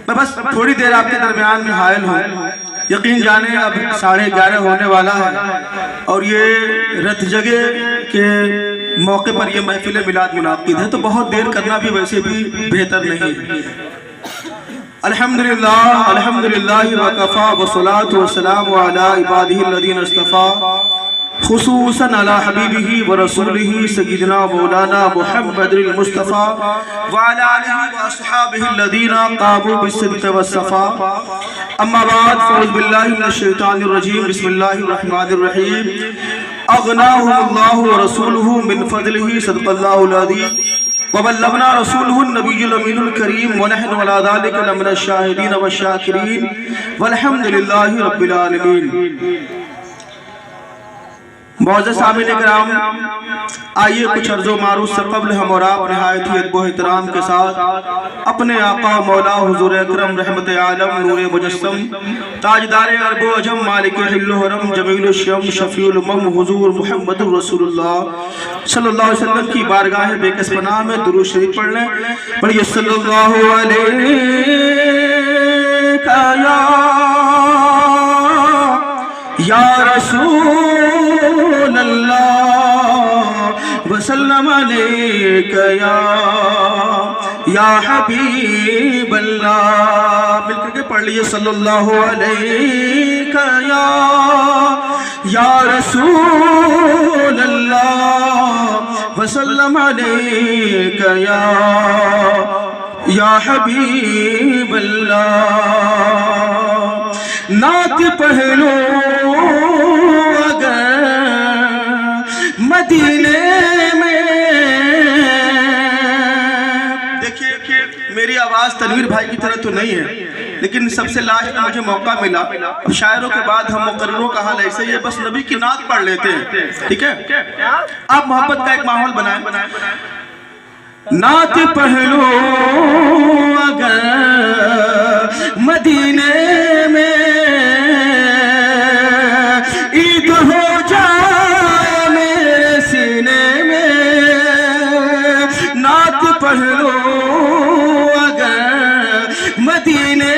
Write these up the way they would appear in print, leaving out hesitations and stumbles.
میں بس تھوڑی دیر آپ کے درمیان میں حائل ہوں. یقین جانے اب 11:30 ہونے والا ہے اور یہ رت جگہ کے موقع پر یہ محفل میلاد منعقد ہے، تو بہت دیر کرنا بھی ویسے بھی بہتر نہیں ہے. الحمدللہ الحمدللہ وکفا والصلاة والسلام علی عبادہ الذین اصطفیٰ خصوصاً علی حبیبہ ورسولہ سیدنا مولانا محمد المصطفیٰ وعلی آلہ واصحابہ الذین قاموا بالصدق والصفاء. اما بعد فاعوذ باللہ من الشیطان الرجیم بسم اللہ الرحمن الرحیم. اغناہم اللہ ورسولہ من فضلہ صدق اللہ العظیم وبلغنا رسوله النبي الأمين الكريم ونحن على ذلك لمن الشاهدين والشاكرين والحمد لله رب العالمين. معزز سامعین کرام، آئیے کچھ عرض و معروض سے قبل ہم اور آپ نہایت ہی ادب و احترام کے ساتھ اپنے آقا مولا حضور اکرم رحمت عالم نور مجسم تاجدار عرب و عجم مالک حل و حرم جمیل الشم شفیع الامم حضور محمد رسول اللہ صلی اللہ علیہ وسلم کی بارگاہ بے کس پناہ میں درود شریف پڑھ لیں. پڑھیے صلی اللہ علیہ یا رسول اللہ وسلم علیک یا حبیب اللہ. مل کر کے پڑھ لیے صلی اللہ علیک یا رسول اللہ وسلم علیک یا حبیب اللہ. نعت پڑھ لو اگر مدینے میں. دیکھیے میری آواز تنویر بھائی کی طرح تو نہیں ہے، لیکن سب سے لاسٹ میں مجھے موقع ملا. شاعروں کے بعد ہم مقرروں کا حال ایسے ہی ہے، بس نبی کی نعت پڑھ لیتے ہیں. ٹھیک ہے، آپ محبت کا ایک ماحول بنائیں. نعت پڑھ لو اگر مدینے میں عید ہو جائے میرے سینے میں. نعت پڑھ لو اگر مدینے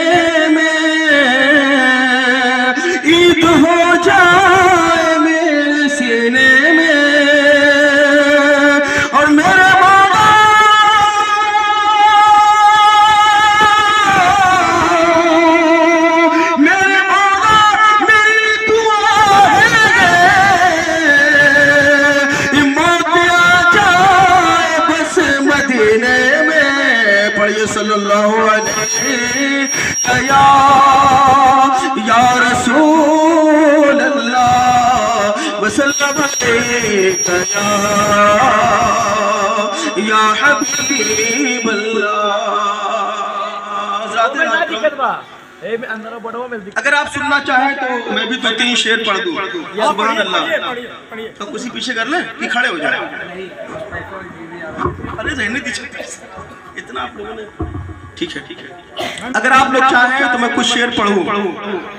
میں عید ہو جائے میرے سینے میں. اور میرے صلی اللہ علیہ یا رسول اللہ وسلم علیک یا حبیب اللہ. اگر آپ سننا چاہیں تو میں بھی 2-3 شعر پڑھ دوں. سبحان اللہ. تو کسی پیچھے کر لیں کہ کھڑے ہو جائیں. ارے رہنے دیجیے اتنا آپ لوگوں نے. ٹھیک ہے، اگر آپ لوگ چاہیں تو میں کچھ شعر پڑھوں،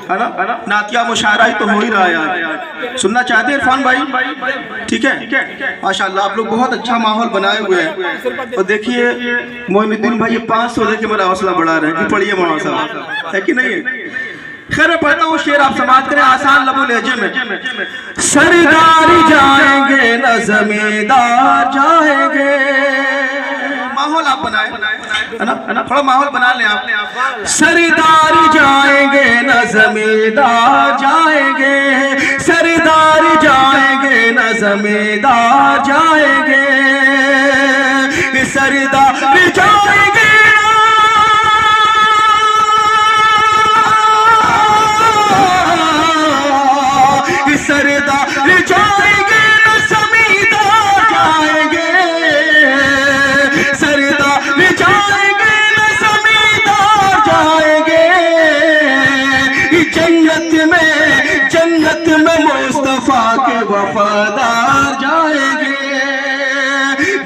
ہے نا؟ نعتیہ مشاعرہ ہی تو ہو ہی رہا ہے یار. سننا چاہتے ہیں عرفان بھائی؟ ٹھیک ہے، ماشاءاللہ آپ لوگ بہت اچھا ماحول بنائے ہوئے ہیں. اور دیکھیے معین الدین بھائی یہ 500 دے کے میرا حوصلہ بڑھا رہے ہیں کہ پڑھیے مولانا صاحب، ہے کہ نہیں ہے؟ خیر میں پڑھتا ہوں شعر، آپ سماعت کریں آسان لب و لہجے میں. سردار جائیں گے نہ زمیندار جائیں گے. ماحول آپ بنائیں، ہے نا؟ تھوڑا ماحول بنا لیں آپ. سردار جائیں گے نہ زمیندار جائیں گے. سردار جائیں گے نہ زمیندار جائیں گے. سردار جائیں گے سردار جائیں گے نہ زمیندار جائیں گے. سردار جائیں گے نہ زمیندار جائیں گے. جنت میں مصطفیٰ کے وفادار جائیں گے.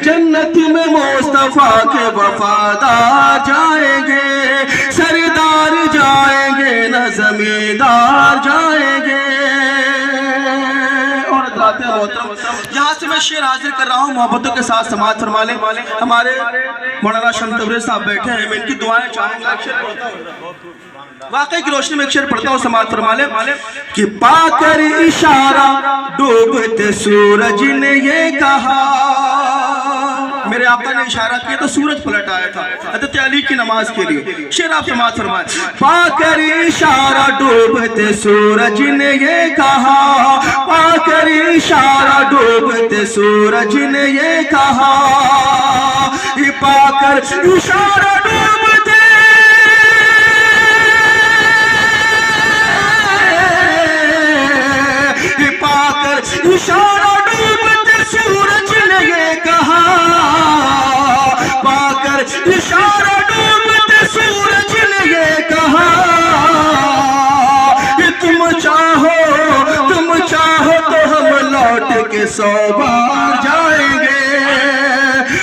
جنت میں مصطفیٰ کے وفادار جائیں گے. سردار جائیں گے نہ زمیندار جائیں گے. یہاں سے میں शेर हाजिर कर रहा हूँ, मोहब्बतों के साथ समाअत फरमा लें। हमारे मौलाना शम्स तबरेज़ साहब बैठे हैं, मैं इनकी दुआएं चाहूंगा। एक शेर पढ़ता हूँ, वाकई की रोशनी में एक शेर पढ़ता हूँ, समाअत फरमा लें कि पाकर इशारा डूबते सूरज ने ये कहा, मेरे आका ने इशारा किया तो सूरज पलट आया था हज़रत अली की नमाज के लिए। शेर आप समाअत फरमाएं। पाकर इशारा डूबते सूरज ने ये कहा, पाकर इशारा डूबते सूरज ने ये कहा, ये पाकर इशारा डूबते इशारा डूबते सूरज ने ये कहा, पाकर इशारा डूबते सूरज ने ये कहा, तुम चाहो तो हम लौट के 100 बार जाएंगे,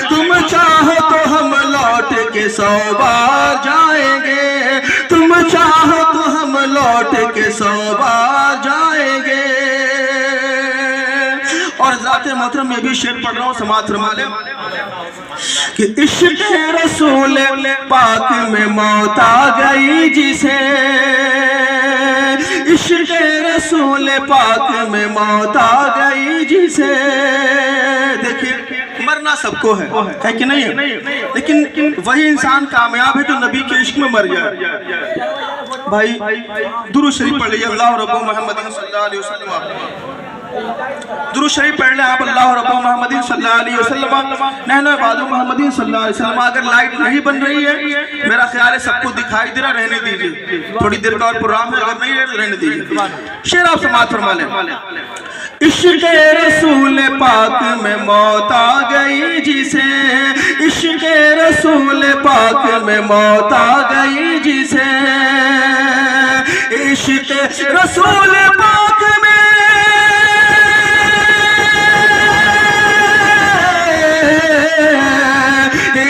तुम चाहो तो हम लौट के 100 बार जाएंगे, तुम चाहो तो हम लौट के 100 बार जाएंगे। और ज़ाते मोहतरम में भी शेर पढ़ रहा हूँ, समाअत फरमा लें कि इश्क़ रसूल पाक में मौत आ गई जिसे, इश्क़ रसूल पाक में मौत आ गई जिसे। देखिए मरना सबको है कि नहीं है, लेकिन वही इंसान कामयाब है जो नबी के इश्क में मर जाए। भाई दुरूद शरीफ पढ़ लीजिए, अल्लाह रब्बु मुहम्मदिन सल्लल्लाहु अलैहि वसल्लम। दुरूद शरीफ पढ़ लें आप, अल्लाह रब्बु मुहम्मदिन सल्लल्लाहु अलैहि वसल्लम, नहनु इबादु मुहम्मदिन सल्लल्लाहु अलैहि वसल्लम। अगर लाइट नहीं बन रही है, मेरा ख्याल है सबको दिखाई दे रहा, रहने दीजिए, थोड़ी देर का और प्रोग्राम है, अगर नहीं है रहने दीजिए। शेर आप समाअत फरमा लें। इश्क़ रसूल पाक में मौत आ गई जिसे, इश्क़ रसूल पाक में मौत आ गई जिसे, इश्क़ रसूल पाक में,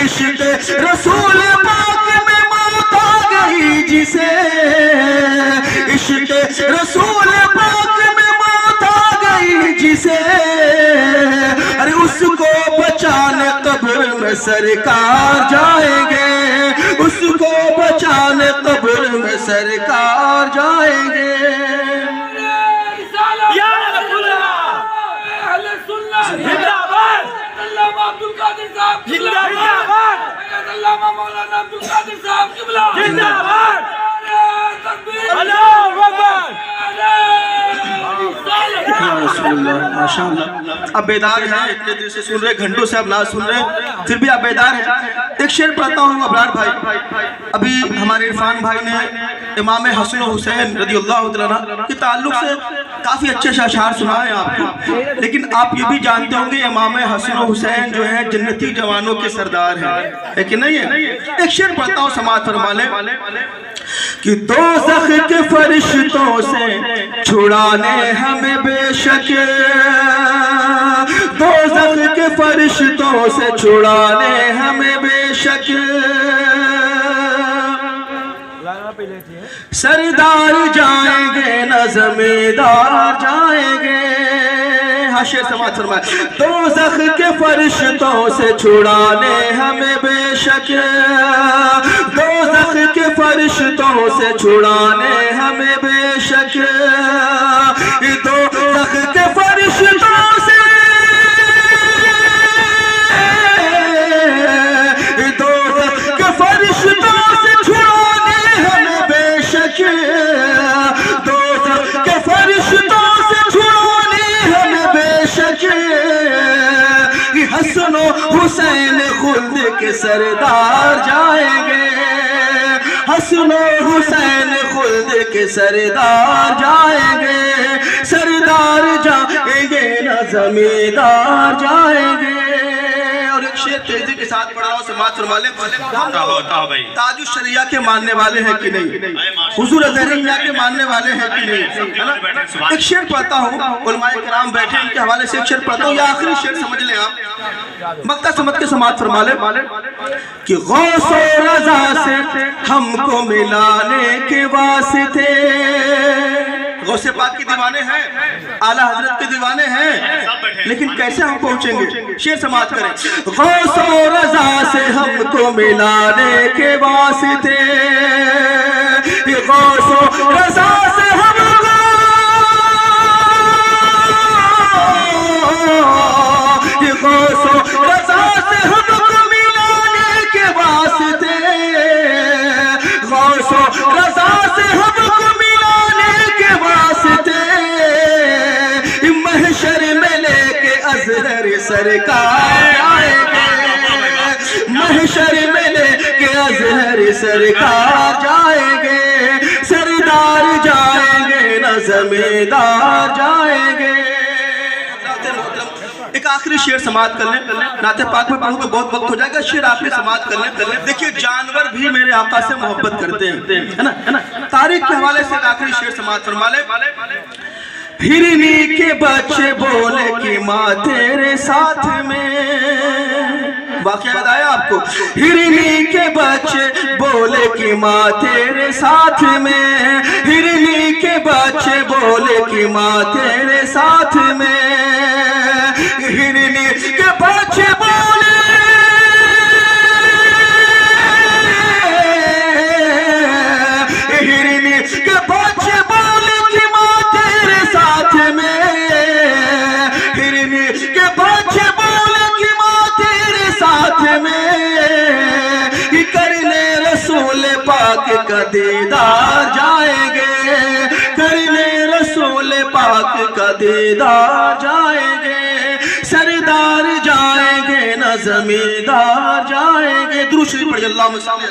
इश्क़ रसूल पाक में मौत आ गई जिसे, इश्क़ रसूल पाक में मौत आ गई जिसे, अरे उसको बचाने कब्र में सरकार जाएंगे, उसको बचाने कब्र में सरकार जाएंगे। अब्दुल कादिर साहब जिंदाबाद, अल्लामा मौलाना अब्दुल कादिर साहब जिंदाबाद, अल्लाहू अकबर, माशाअल्लाह। अब बेदार हैं, इतने देर से सुन रहे, घंटों से अब ना सुन रहे, फिर भी आप बेदार हैं। एक शेर पढ़ता हूँ अबरार भाई, अभी हमारे इरफान भाई ने इमाम हसन हुसैन रज़ियल्लाहु तआला अन्हु के ताल्लुक से काफ़ी अच्छे अशार सुनाए आपको, लेकिन आप ये भी जानते होंगे इमाम हसन हुसैन जो है जन्नती जवानों के सरदार है कि नहीं है। एक शेर पढ़ता हूँ, समाअत फरमा लें कि दोज़ख के फरिश्तों से छुड़ाने हमें बेशक, दोज़ख के फरिश्तों से छुड़ाने हमें बेशक, सरदार जाएंगे न ज़मींदार जाएंगे। शेर समाअत फरमाए। दोज़ख के फरिश्तों से छुड़ाने हमें बेशक, दोज़ख के फरिश्तों से छुड़ाने हमें बेशक, दोज़ख के फरिश्तों से, दोज़ख के फरिश्तों से छुड़ाने हमें बेशक, दोज़ख के फरिश्तों से छुड़ाने हमें बेशक, हसन हुसैन खुद के सरदार जाएंगे, हसन हुसैन खुद के सरदार जाएंगे, सरदार जाएंगे न जमींदार जाएंगे। और एक शेर तेजी के साथ पढ़ रहा हूँ, समाअत फरमा लें। ताजुश शरिया के मानने वाले हैं कि नहीं, हुजूर अज़हरिया के मानने वाले हैं कि नहीं, है ना। एक शेर पढ़ता हूँ, उलमाए किराम बैठे, इनके हवाले से एक शेर पढ़ता हूँ, ये आखिरी शेर समझ लें आप, मक्ता समझ के समाअत फरमा लें कि गौस रज़ा से हमको मिलाने के वास्ते, غوث پاک کے دیوانے ہیں, اعلیٰ حضرت کے دیوانے ہیں, لیکن کیسے ہم پہنچیں گے؟ شعر سماعت کریں. غوث و رضا سے ہم کو ملانے کے واسطے, غوث و رضا سے ہم کو, غوث و رضا سے ہم کو ملانے کے واسطے, غوث و رضا سے ہم کو ملانے کے واسطے, محشر میں لے کے اظہر سرکار آئیں گے, محشر میں لے کے اظہر سرکار جائیں گے, سردار جائیں گے نہ زمیندار جائیں گے. ایک آخری شعر سماعت کر لیں, نعت پاک میں پڑھوں تو بہت وقت ہو جائے گا, شعر آخری سماعت کر لیں. دیکھیے جانور بھی میرے آقا سے محبت کرتے ہیں, ہے نا, تاریخ کے حوالے سے ایک آخری شعر سماعت فرما لیں. ہرنی کے بچے بولے کہ ماں تیرے ساتھ میں, واقعہ یاد آیا آپ کو؟ ہرنی کے بچے بولے کہ ماں تیرے ساتھ میں, ہرنی کے بچے بولے کہ ماں تیرے ساتھ میں, ہرنی کے بچے بولے, ہرنی کے بچے بولے کہ ماں تیرے ساتھ میں, ہرنی کے بچے بولے کہ ماں تیرے ساتھ میں, کرنے رسول پاک کا دیدار جائیں گے, کرنے رسول پاک کا دیدار جائیں گے, سردار جائیں گے نہ زمیندار جائیں گے. درود شریف پڑھیے. اللہم صلی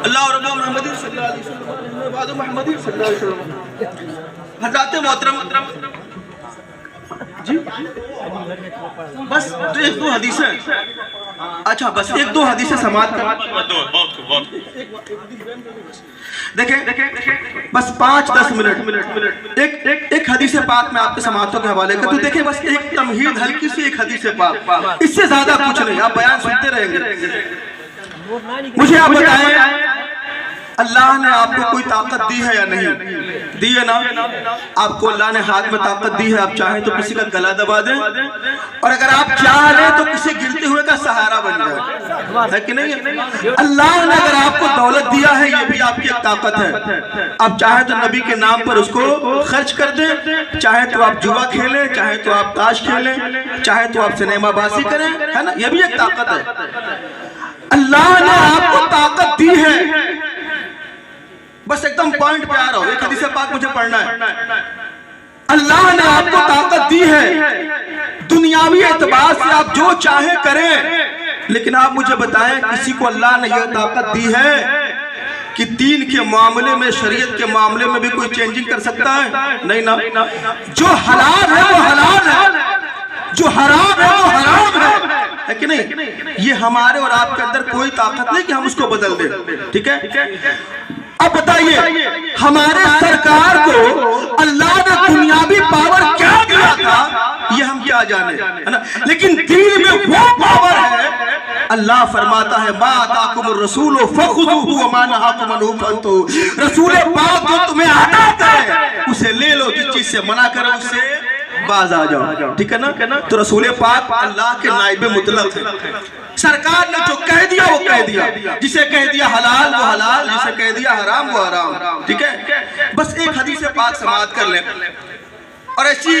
اللہ رب محمد صلی اللہ علیہ وسلم محمد صلی اللہ علیہ وسلم. حضرات محترم جی بس ایک دو حدیثیں, اچھا بس ایک دو حدیثیں سماعت کر. دیکھیں بس 5-10 منٹ ایک حدیث پاک میں آپ کے سماعتوں کے حوالے کر. تو دیکھیں بس ایک تمہید ہلکی سی ایک حدیث پاک, اس سے زیادہ کچھ نہیں, آپ بیان سنتے رہیں گے. مجھے آپ بتائیں اللہ نے آپ کو کوئی طاقت دی ہے یا نہیں دی ہے نا؟ آپ کو اللہ نے ہاتھ میں طاقت دی ہے, آپ چاہیں تو کسی کا گلا دبا دیں, اور اگر آپ چاہ لیں تو کسی گرتے ہوئے کا سہارا بن جائے, ہے کہ نہیں؟ اللہ نے اگر آپ کو دولت دیا ہے یہ بھی آپ کی ایک طاقت ہے, آپ چاہیں تو نبی کے نام پر اس کو خرچ کر دیں, چاہیں تو آپ جوا کھیلیں, چاہیں تو آپ تاش کھیلیں, چاہیں تو آپ سنیما بازی کریں, ہے نا, یہ بھی ایک طاقت ہے. اللہ نے آپ کو طاقت دی ہے, بس ایک دم پوائنٹ پہ آ رہا ہو, ایک حدیث پاک مجھے پڑھنا ہے. اللہ نے آپ کو طاقت دی ہے, دنیاوی اعتبار سے آپ جو چاہیں کریں, لیکن آپ مجھے بتائیں کسی کو اللہ نے یہ طاقت دی ہے کہ دین کے معاملے میں, شریعت کے معاملے میں بھی کوئی چینجنگ کر سکتا ہے؟ نہیں نا. جو حلال ہے وہ حلال ہے, جو حرام ہے وہ حرام ہے کہ نہیں؟ یہ ہمارے اور آپ کے اندر کوئی طاقت نہیں کہ ہم اس کو بدل دیں, ٹھیک ہے. اب بتائیے ہمارے سرکار کو اللہ نے دنیاوی پاور کیا دیا تھا یہ ہم کیا جانے, لیکن دین میں وہ پاور ہے. اللہ فرماتا ہے ما آتاکم الرسول فخذوہ وما نہاکم عنہ فانتہوا, رسول پاک جو تمہیں عطا کرے اسے لے لو, جس چیز سے منع کرے اس سے باز آ جاؤ, ٹھیک ہے نا. تو رسول پاک اللہ کے نائب مطلق ہے. سرکار نے جو کہہ دیا وہ کہہ دیا, جسے کہہ دیا حلال وہ حلال, جسے کہہ دیا حرام وہ حرام, ٹھیک ہے. بس ایک حدیث پاک سماعت کر لیں اور ایسی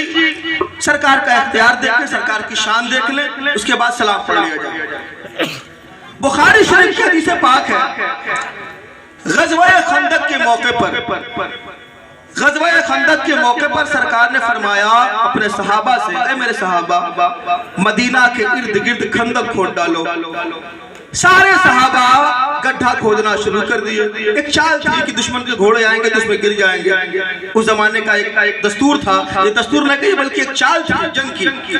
سرکار کا اختیار دیکھ لیں, سرکار کی شان دیکھ لیں, اس کے بعد سلام پڑھ لیا جائے. بخاری شریف کی حدیث پاک ہے, غزوہ خندق کے موقع پر, غزوہ خندق کے موقع پر سرکار نے فرمایا اپنے صحابہ سے, اے میرے صحابہ مدینہ کے ارد گرد خندق کھود ڈالو. سارے صحابہ گڈھا کھودنا شروع کر دیے. ایک چال تھی کہ دشمن کے گھوڑے آئیں گے تو اس میں گر جائیں گے, اس زمانے کا ایک دستور تھا, یہ دستور نہ کہی بلکہ ایک چال تھی جنگ کی.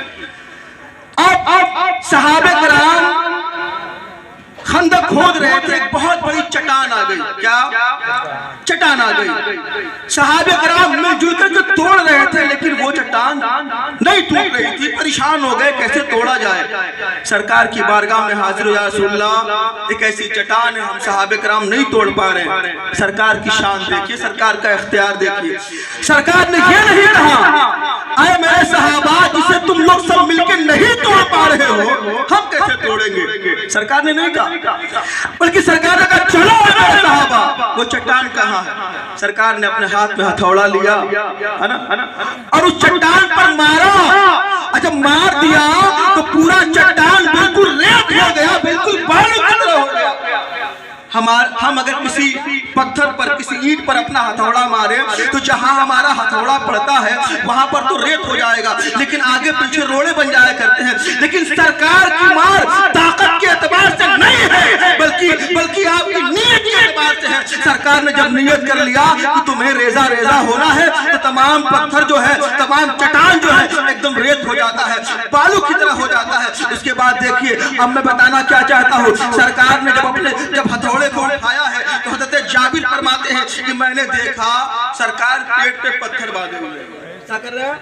اب صحابہ کرام खंदक खोद रहे थे, एक बहुत बड़ी चट्टान आ गई। क्या चट्टान आ गई? सहाबे कराम मिलजुल कर जो तोड़ रहे थे, लेकिन वो चट्टान नहीं टूट रही थी। परेशान हो गए कैसे तोड़ा जाए। सरकार की बारगाह में हाजिर हो, या रसूलल्लाह एक ऐसी चट्टान है, हम सहाबे कराम नहीं तोड़ पा रहे। सरकार की शान देखिए, सरकार का इख्तियार देखिए। सरकार ने ये नहीं कहा अरे मेरे सहाबा जिसे तुम लोग सब मिलकर नहीं तोड़ पा रहे हो, हम कैसे तोड़ेंगे। सरकार ने नहीं कहा, बल्कि सरकार ने कहा चलो मेरे सहाबा, वो चट्टान कहाँ है। सरकार ने अपने हाथ में हथौड़ा लिया, है ना, और उस चट्टान पर मारा। जब मार दिया तो पूरा चट्टान बिल्कुल रेत हो गया, बिल्कुल बालू की तरह हो गया। हम अगर किसी पत्थर पर, किसी ईंट पर अपना हथौड़ा मारे तो जहां हमारा हथौड़ा पड़ता है वहां पर तो रेत हो जाएगा, लेकिन आगे पीछे रोड़े बन जाया करते हैं। लेकिन सरकार की मार ताकत के एतबार से नहीं है, बल्कि आपकी नीयत के एतबार से है। सरकार ने जब नियत कर लिया कि तुम्हें रेजा रेजा होना है, तो तमाम पत्थर जो है, तमाम चट्टान जो है एकदम रेत हो जाता है, बालू की तरह हो जाता है। उसके बाद देखिए, अब मैं बताना क्या चाहता हूँ। सरकार ने जब हथौड़े को उठाया है तो हज़रत जाबिर फरमाते हैं कि मैंने देखा सरकार पेट पे पत्थर बांधे हुए हैं। क्या कर रहे हैं?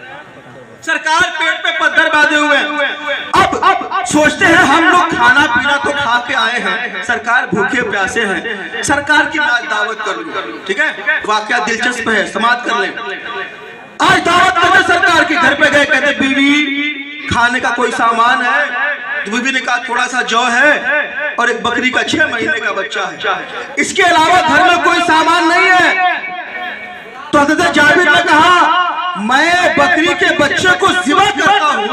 सरकार पेट पे पत्थर बांधे हुए हैं। अब सोचते हैं हम लोग खाना पीना तो खा के आए हैं, सरकार भूखे प्यासे हैं, सरकार की दावत कर लूं। ठीक है, वाकया दिलचस्प है, समाप्त कर लें। आज दावत करते सरकार के घर पे गए, कहते बीवी खाने का कोई सामान है? तो बीवी ने कहा थोड़ा सा जौ है और एक बकरी का 6 महीने का बच्चा है, इसके अलावा घर में कोई सामान नहीं है। तो हज़रत जाबिर ने कहा मैं बकरी के बच्चे को ज़िबा करता हूँ,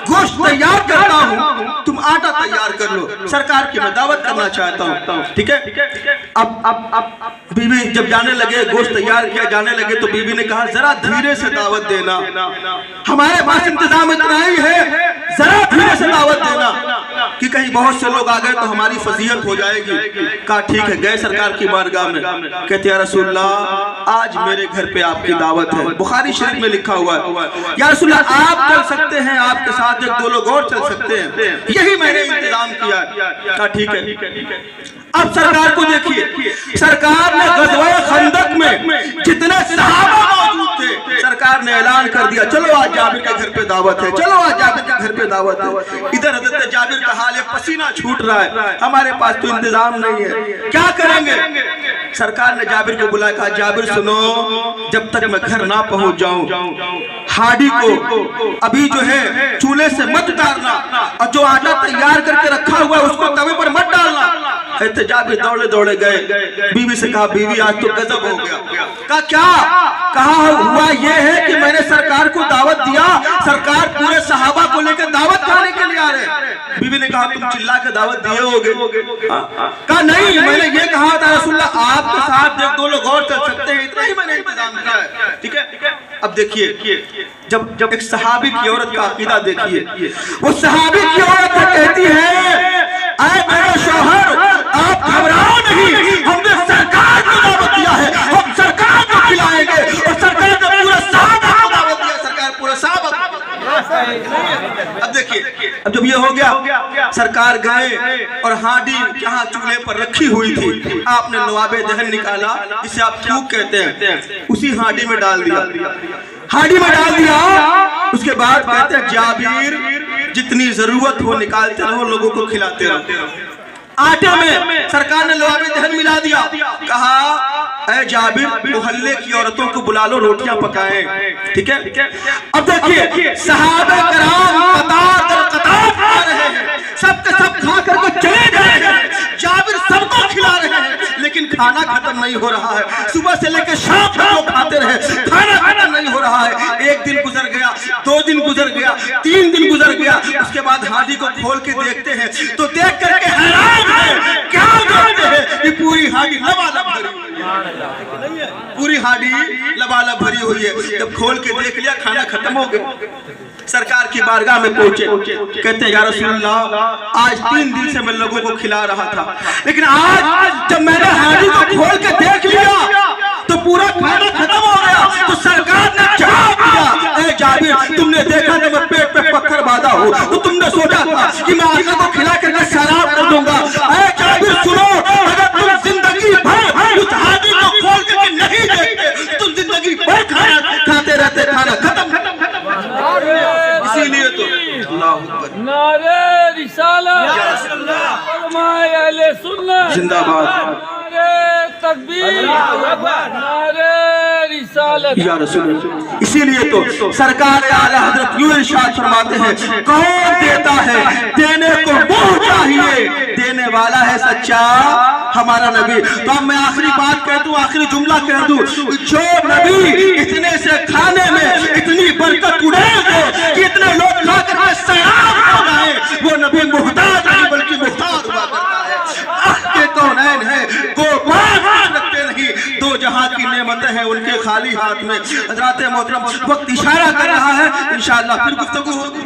गोश्त तैयार करता हूँ, तुम आटा तैयार कर लो। सरकार की मैं दावत करना चाहता हूँ। ठीक है, अब बीवी जब जाने लगे, गोश्त तैयार किया जाने लगे, तो बीवी ने कहा जरा धीरे से दावत देना, हमारे पास इंतजाम इतना ही है, जरा धीरे से दावत देना कि कहीं बहुत से लोग आ गए तो हमारी फजीहत हो जाएगी। कहा ठीक है। गए सरकार की बारगाह में, कहते या रसूलल्लाह आज मेरे घर पे आपकी दावत है। बुखारी शरीफ में लिखा हुआ है, या रसूलल्लाह आप चल सकते हैं, आपके साथ एक दो लोग और चल सकते हैं, यही मैंने इंतजाम किया। कहा ठीक है। अब सरकार को देखिए, सरकार ने गज़वा खंदक में जितने सहाबा मौजूद थे, सरकार ने ऐलान कर दिया चलो आज जाबिर के घर पे दावत है, चलो आज जाबिर के घर पे दावत है। इधर हज़रत जाबिर का हाल है, पसीना छूट रहा है, हमारे पास तो इंतजाम नहीं है, क्या करेंगे। सरकार ने जाबिर को बुलाया, कहा जाबिर सुनो, जब तक मैं घर ना पहुंच जाऊं हाडी को अभी जो है चूल्हे से मत उतारना, और जो आटा तैयार करके रखा हुआ है उसको तवे पर मत डालना। जाबिर दौड़े दौड़े गए, बीवी से कहा बीवी आज तो गजब हो गया। कहा क्या? कहा हुआ ये है कि मैंने सरकार को दावत दिया, सरकार पूरे सहाबा को लेकर दावत खाने के लिए आ रहे। बीवी ने कहा तुम चिल्ला के दावत दिए होगे। कहा नहीं, मैंने ये कहा था रसूलल्लाह आपके साथ एक दो लोग और चल सकते हैं, इतना ही मैंने इंतजाम किया है। ठीक है, अब देखिए जब एक सहाबी की औरत का अकीदा देखिए, वो सहाबी की औरत कहती है ऐ मेरे शौहर आप घबराओ नहीं, हमने सरकार को दावत दिया है, हम सरकार को खिलाएंगे, और सरकार ने पूरा सहाबा को दावत दिया, सरकार पूरा सहाबा। अब देखिए, अब जब ये हो गया, सरकार गए और हांडी जहां चूल्हे पर रखी हुई थी, आपने नवाबे दहन निकाला, जिसे आप थूक कहते हैं, उसी हांडी में डाल दिया, हांडी में डाल दिया। उसके बाद कहते हैं जाबिर जितनी जरूरत हो निकालते रहो, लोगों को खिलाते रहो। आटे में सरकार ने नवाबे दहन मिला दिया, कहा ऐ जाबिर मोहल्ले की औरतों को बुला लो, रोटियां पकाएं। ठीक है, अब देखिए सहाबा कराम कतार दर कतार खा रहे हैं, सबके सब खा करके चले गए हैं, जाबिर सबको खिला रहे हैं, लेकिन खाना खत्म नहीं हो रहा है। सुबह से लेकर शाम तक लोग खाते रहे, खाना खत्म नहीं हो रहा है। एक दिन गुजर गया, 2 दिन गुजर गया, 3 दिन गुजर गया, उसके बाद हांडी को खोल के देखते हैं तो देख करके हैरान है, क्या देखते हैं कि पूरी हांडी लबालब भरी हुई है, पूरी हांडी लबालब भरी हुई है। जब खोल के देख लिया खाना खत्म हो गया, सरकार की बारगाह में पहुंचे, कहते हैं या रसूलल्लाह आज 3 दिन से मैं लोगों को खिला रहा था, लेकिन आज जब मैंने हांडी को खोल के देख लिया तो पूरा खाना खत्म हो गया। तो सरकार ने जवाब दिया, ऐ जाबिर तुमने देखा जब मैं पेट पे पत्थर बांधा हो तो तुमने सोचा था कि मैं आका को खिला करके शराब कर दूंगा। ऐ जाबिर नारे रिसालत या रसूल अल्लाह। इसीलिए तो सरकार आला हजरत यूं इरशाद फरमाते हैं, कौन देता है देने को मुंह चाहिए, देने वाला है सच्चा हमारा नबी। तो अब मैं आखिरी बात कह दूं, आखिरी जुमला कह दूं, जो नबी इतने से खाने में इतनी बरकत उड़ेंगे कि इतने लोग खा करके सैराब हो गए, वो नबी मुहताज नहीं बल्कि मुख्तार हुआ करता है। के कौनैन है को बात रखते नहीं, दो जहां की नेमतें हैं उनके खाली हाथ में। हजरात मोहतरम, वक्त इशारा कर रहा है, इंशाअल्लाह फिर गुफ्तगू होगी।